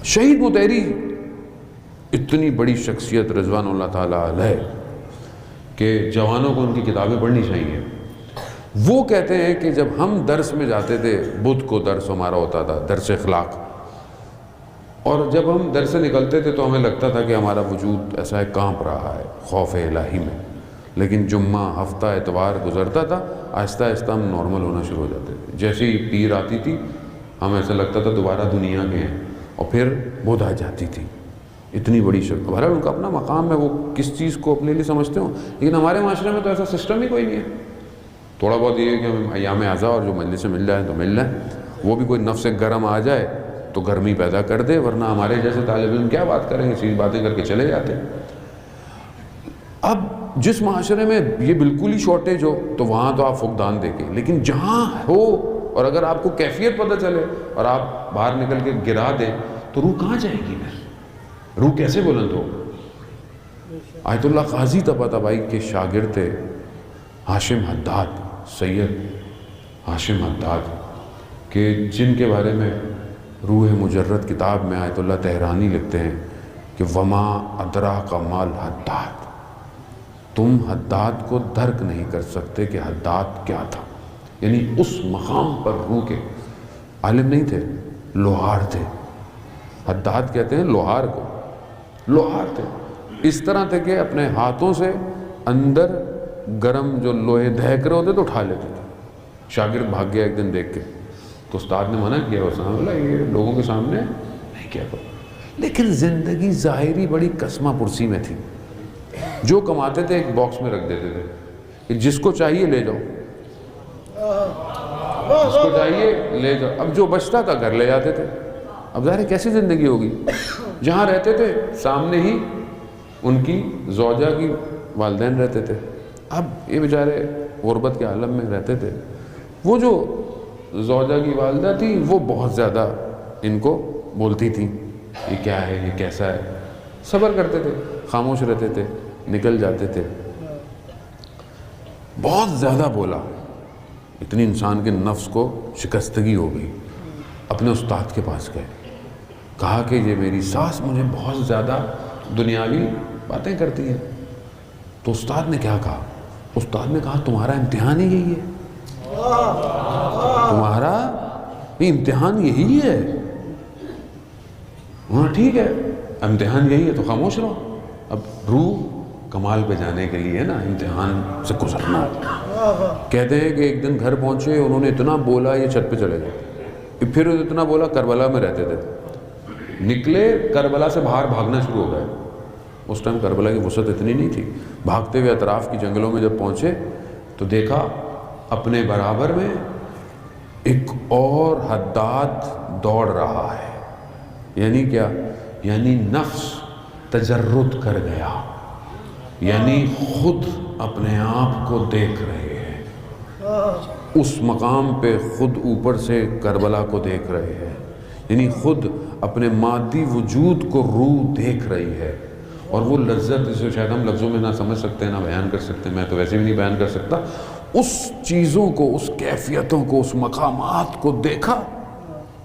شہید مطہری اتنی بڑی شخصیت رضوان اللہ تعالیٰ علیہ کہ جوانوں کو ان کی کتابیں پڑھنی چاہیے. وہ کہتے ہیں کہ جب ہم درس میں جاتے تھے، بدھ کو درس ہمارا ہوتا تھا، درس اخلاق، اور جب ہم درس سے نکلتے تھے تو ہمیں لگتا تھا کہ ہمارا وجود ایسا ہے کانپ رہا ہے خوف الہی میں. لیکن جمعہ، ہفتہ، اتوار گزرتا تھا، آہستہ آہستہ ہم نارمل ہونا شروع ہو جاتے تھے. جیسے ہی پیر آتی تھی ہمیں ایسا لگتا تھا دوبارہ دنیا کے ہیں، اور پھر بدھ آ جاتی تھی. اتنی بڑی شخص، بہرحال ان کا اپنا مقام ہے، وہ کس چیز کو اپنے لیے سمجھتے ہوں. لیکن ہمارے معاشرے میں تو ایسا سسٹم ہی کوئی نہیں ہے. تھوڑا بہت یہ ہے کہ ہمیں ایام اعزا اور جو مجلس سے مل جائے تو مل جائے، وہ بھی کوئی نفس گرم آ جائے تو گرمی پیدا کر دے، ورنہ ہمارے جیسے طالب علم کیا بات کریں گے، چیز باتیں کر کے چلے جاتے ہیں. اب جس معاشرے میں یہ بالکل ہی شارٹیج ہو تو وہاں تو آپ فقدان دیکھیں، لیکن جہاں ہو اور اگر آپ کو کیفیت پتہ چلے اور آپ باہر نکل کے گرا دیں تو روح کہاں جائے گی؟ روح کیسے بلند ہو؟ آیت اللہ قاضی طباطبائی کے شاگرد تھے ہاشم حداد، سید ہاشم حداد، کہ جن کے بارے میں روح مجرد کتاب میں آیت اللہ تہرانی لکھتے ہیں کہ وما ادراک مال حداد، تم حداد کو درک نہیں کر سکتے کہ حداد کیا تھا. یعنی اس مقام پر روح کے عالم نہیں تھے، لوہار تھے. حداد کہتے ہیں لوہار کو، لوہار تھے. اس طرح تھے کہ اپنے ہاتھوں سے اندر گرم جو لوہے دہک رہے ہوتے تو اٹھا لیتے تھے. شاگرد بھاگ گیا ایک دن دیکھ کے تو استاد نے منع کیا، بولا یہ لوگوں کے سامنے نہیں کیا کرو. لیکن زندگی ظاہری بڑی قسمہ پرسی میں تھی. جو کماتے تھے ایک باکس میں رکھ دیتے تھے کہ جس کو چاہیے لے جاؤ، جس کو چاہیے لے جاؤ. اب جو بچتا تھا گھر لے جاتے تھے. اب ظاہر کیسی زندگی ہوگی؟ جہاں رہتے تھے سامنے ہی ان کی زوجہ کی والدین رہتے تھے. اب یہ بیچارے غربت کے عالم میں رہتے تھے. وہ جو زوجہ کی والدہ تھی وہ بہت زیادہ ان کو بولتی تھیں یہ کیا ہے، یہ کیسا ہے. صبر کرتے تھے، خاموش رہتے تھے، نکل جاتے تھے. بہت زیادہ بولا، اتنی انسان کے نفس کو شکستگی ہو گئی. اپنے استاد کے پاس گئے، کہا کہ یہ میری ساس مجھے بہت زیادہ دنیاوی باتیں کرتی ہے. تو استاد نے کیا کہا؟ استاد نے کہا تمہارا امتحان ہی یہی ہے، تمہارا امتحان یہی ہے. ہاں ٹھیک ہے، امتحان یہی ہے تو خاموش رہو. اب روح کمال پہ جانے کے لیے نا امتحان سے گزرنا. کہتے ہیں کہ ایک دن گھر پہنچے، انہوں نے اتنا بولا یہ چھت پہ چلے گئے. پھر اتنا بولا، کربلا میں رہتے تھے، نکلے کربلا سے باہر بھاگنا شروع ہو گئے. اس ٹائم کربلا کی وسعت اتنی نہیں تھی. بھاگتے ہوئے اطراف کی جنگلوں میں جب پہنچے تو دیکھا اپنے برابر میں ایک اور حداد دوڑ رہا ہے. یعنی کیا؟ یعنی نفس تجرد کر گیا، یعنی خود اپنے آپ کو دیکھ رہے ہیں. اس مقام پہ خود اوپر سے کربلا کو دیکھ رہے ہیں. یعنی خود اپنے مادی وجود کو روح دیکھ رہی ہے. اور وہ لذت جسے شاید ہم لفظوں میں نہ سمجھ سکتے ہیں، نہ بیان کر سکتے ہیں، میں تو ویسے بھی نہیں بیان کر سکتا. اس چیزوں کو، اس کیفیتوں کو، اس مقامات کو دیکھا،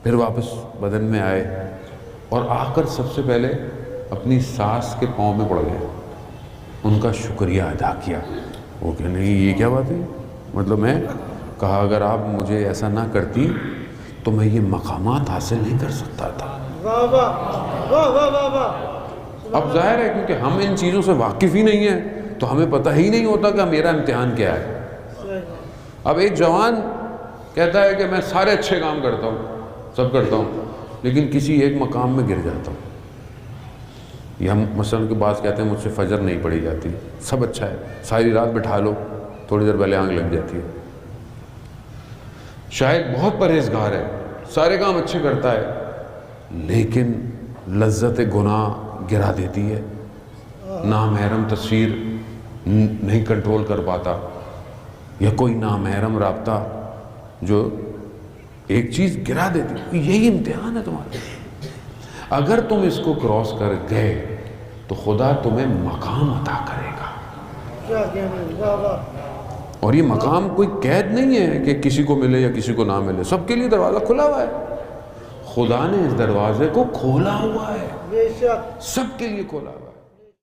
پھر واپس بدن میں آئے اور آ کر سب سے پہلے اپنی ساس کے پاؤں میں پڑ گئے، ان کا شکریہ ادا کیا. وہ کہ نہیں یہ کیا بات ہے، مطلب میں کہا اگر آپ مجھے ایسا نہ کرتی تو میں یہ مقامات حاصل نہیں کر سکتا تھا. اب ظاہر ہے کیونکہ ہم ان چیزوں سے واقف ہی نہیں ہیں تو ہمیں پتہ ہی نہیں ہوتا کہ میرا امتحان کیا ہے. اب ایک جوان کہتا ہے کہ میں سارے اچھے کام کرتا ہوں، سب کرتا ہوں، لیکن کسی ایک مقام میں گر جاتا ہوں. یہ ہم مثلاً کے بعض کہتے ہیں مجھ سے فجر نہیں پڑھی جاتی، سب اچھا ہے، ساری رات بٹھا لو، تھوڑی دیر پہلے آنکھ لگ جاتی ہے. شاید بہت پرہیزگار ہے، سارے کام اچھے کرتا ہے، لیکن لذت گناہ گرا دیتی ہے. نامحرم تصویر نہیں کنٹرول کر پاتا، یا کوئی نامحرم رابطہ جو ایک چیز گرا دیتی. یہی امتحان ہے تمہارا. اگر تم اس کو کراس کر گئے تو خدا تمہیں مقام عطا کرے گا. اور یہ مقام کوئی قید نہیں ہے کہ کسی کو ملے یا کسی کو نہ ملے، سب کے لیے دروازہ کھلا ہوا ہے. خدا نے اس دروازے کو کھولا ہوا ہے، بے شک سب کے لیے کھولا ہوا ہے۔